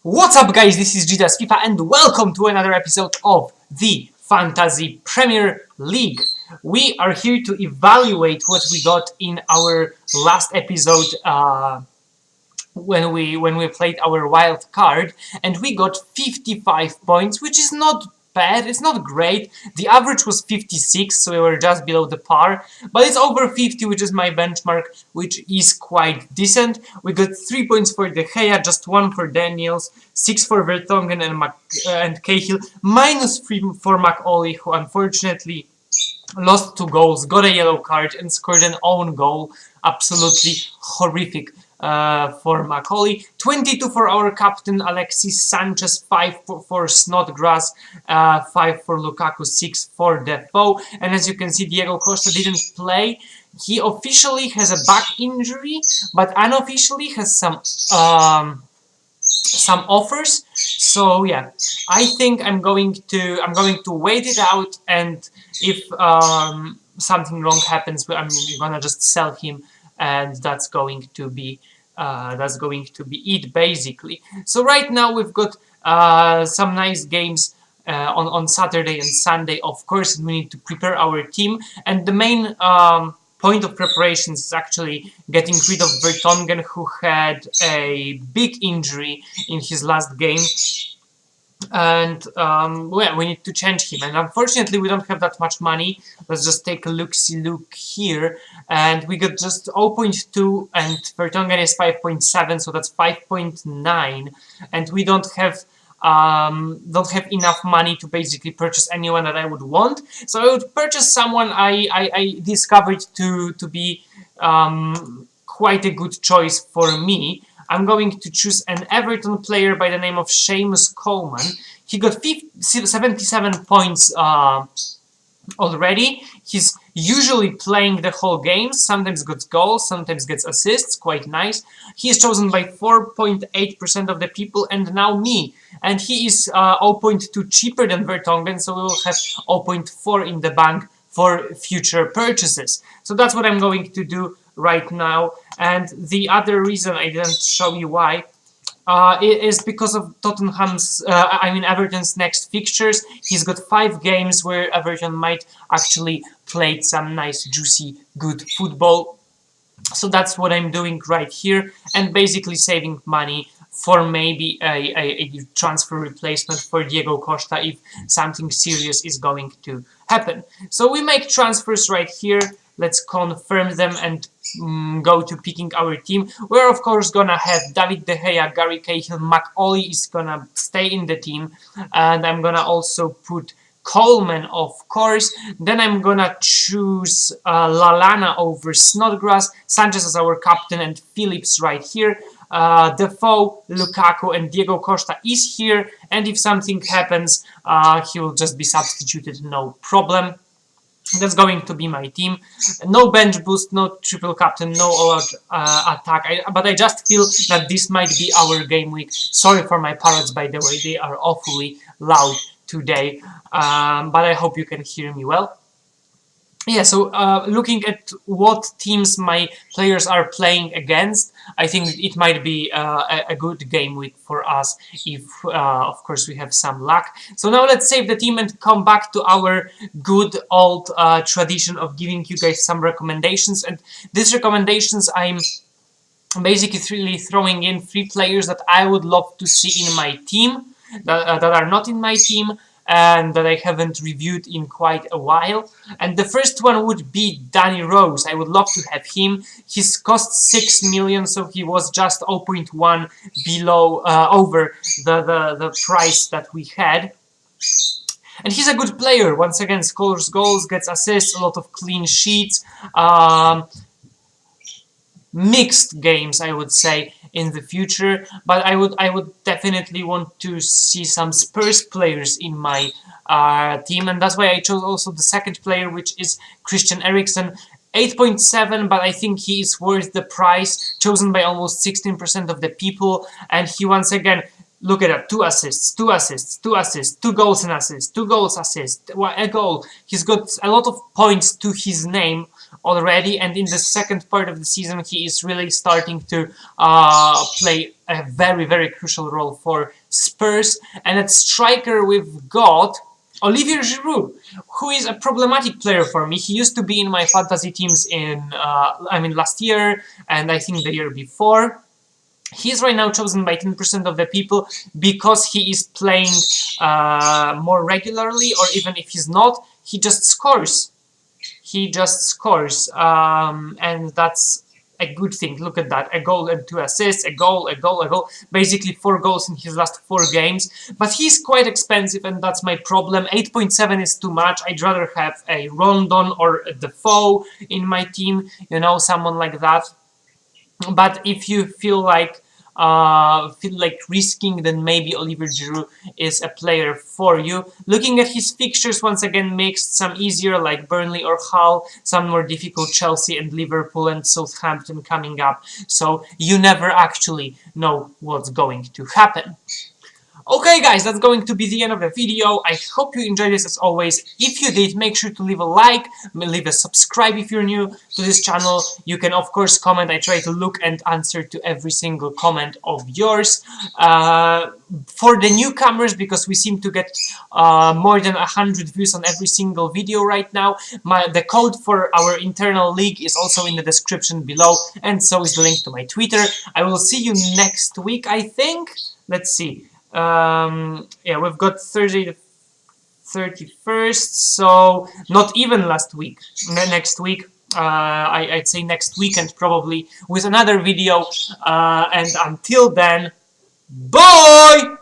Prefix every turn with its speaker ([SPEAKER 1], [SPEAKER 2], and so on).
[SPEAKER 1] What's up guys, this is Gitas FIFA and welcome to another episode of the Fantasy Premier League. We are here to evaluate what we got in our last episode when we played our wild card, and we got 55 points, which is not bad, it's not great. The average was 56, so we were just below the par, but it's over 50, which is my benchmark, which is quite decent. We got 3 points for De Gea, just 1 for Daniels, 6 for Vertonghen and Cahill, -3 for McAuley, who unfortunately lost 2 goals, got a yellow card and scored an own goal. Absolutely horrific for Macaulay. 22 for our captain Alexis Sanchez, 5 for Snodgrass, 5 for Lukaku, 6 for Defoe. And as you can see, Diego Costa didn't play. He officially has a back injury, but unofficially has some offers. So yeah, I think I'm going to wait it out, and if something wrong happens, I'm gonna just sell him, and that's going to be it basically. So right now we've got some nice games on Saturday and Sunday, of course, and we need to prepare our team, and the main point of preparations is actually getting rid of Vertonghen, who had a big injury in his last game, and well, we need to change him, and unfortunately we don't have that much money. Let's just take a look here, and we got just 0.2, and Vertonghen is 5.7, so that's 5.9, and we don't have enough money to basically purchase anyone that I would want. So I would purchase someone I discovered to be quite a good choice for me. I'm going to choose an Everton player by the name of Seamus Coleman. He got 77 points already. He's usually playing the whole game, sometimes gets goals, sometimes gets assists, quite nice. He is chosen by 4.8% of the people, and now me. And he is 0.2 cheaper than Vertonghen, so we will have 0.4 in the bank for future purchases. So that's what I'm going to do right now. And the other reason I didn't show you why it is because of Everton's next fixtures. He's got 5 games where Everton might actually play some nice, juicy, good football. So that's what I'm doing right here, and basically saving money for maybe a transfer replacement for Diego Costa if something serious is going to happen. So we make transfers right here. Let's confirm them and go to picking our team. We're of course gonna have David De Gea, Gary Cahill, McAuley is gonna stay in the team, and I'm gonna also put Coleman, of course. Then I'm gonna choose Lallana over Snodgrass, Sanchez as our captain, and Phillips right here. Defoe, Lukaku, and Diego Costa is here, and if something happens, he will just be substituted, no problem. That's going to be my team. No bench boost, no triple captain, no all-out attack. But I just feel that this might be our game week. Sorry for my parrots, by the way. They are awfully loud today. But I hope you can hear me well. Yeah, so looking at what teams my players are playing against, I think it might be a good game week for us if, of course, we have some luck. So now let's save the team and come back to our good old tradition of giving you guys some recommendations. And these recommendations, I'm basically really throwing in 3 players that I would love to see in my team, that are not in my team, and that I haven't reviewed in quite a while. And the first one would be Danny Rose. I would love to have him. He's cost 6 million, so he was just 0.1 below over the price that we had. And he's a good player. Once again, scores goals, gets assists, a lot of clean sheets. Mixed games, I would say, in the future, but I would definitely want to see some Spurs players in my team, and that's why I chose also the second player, which is Christian Eriksen. 8.7, but I think he is worth the price, chosen by almost 16% of the people, and he once again, look at that, 2 assists, 2 assists, 2 assists, 2 goals and assists, 2 goals, assist, a goal. He's got a lot of points to his name, already, and in the second part of the season he is really starting to play a very, very crucial role for Spurs. And at striker we've got Olivier Giroud, who is a problematic player for me. He used to be in my fantasy teams last year, and I think the year before. He is right now chosen by 10% of the people because he is playing more regularly, or even if he's not, he just scores. He just scores, and that's a good thing. Look at that, a goal and 2 assists, a goal, a goal, a goal. Basically 4 goals in his last 4 games. But he's quite expensive, and that's my problem. 8.7 is too much. I'd rather have a Rondon or a Defoe in my team, you know, someone like that. But if you feel like risking, then maybe Olivier Giroud is a player for you. Looking at his fixtures, once again mixed, some easier like Burnley or Hull, some more difficult Chelsea and Liverpool and Southampton coming up. So you never actually know what's going to happen. Okay guys, that's going to be the end of the video. I hope you enjoyed this as always. If you did, make sure to leave a like, leave a subscribe if you're new to this channel. You can of course comment. I try to look and answer to every single comment of yours. For the newcomers, because we seem to get more than 100 views on every single video right now, the code for our internal league is also in the description below, and so is the link to my Twitter. I will see you next week, I think. Let's see. Yeah, we've got Thursday the 31st, so not even last week, next week. I'd say next weekend probably with another video, and until then, bye!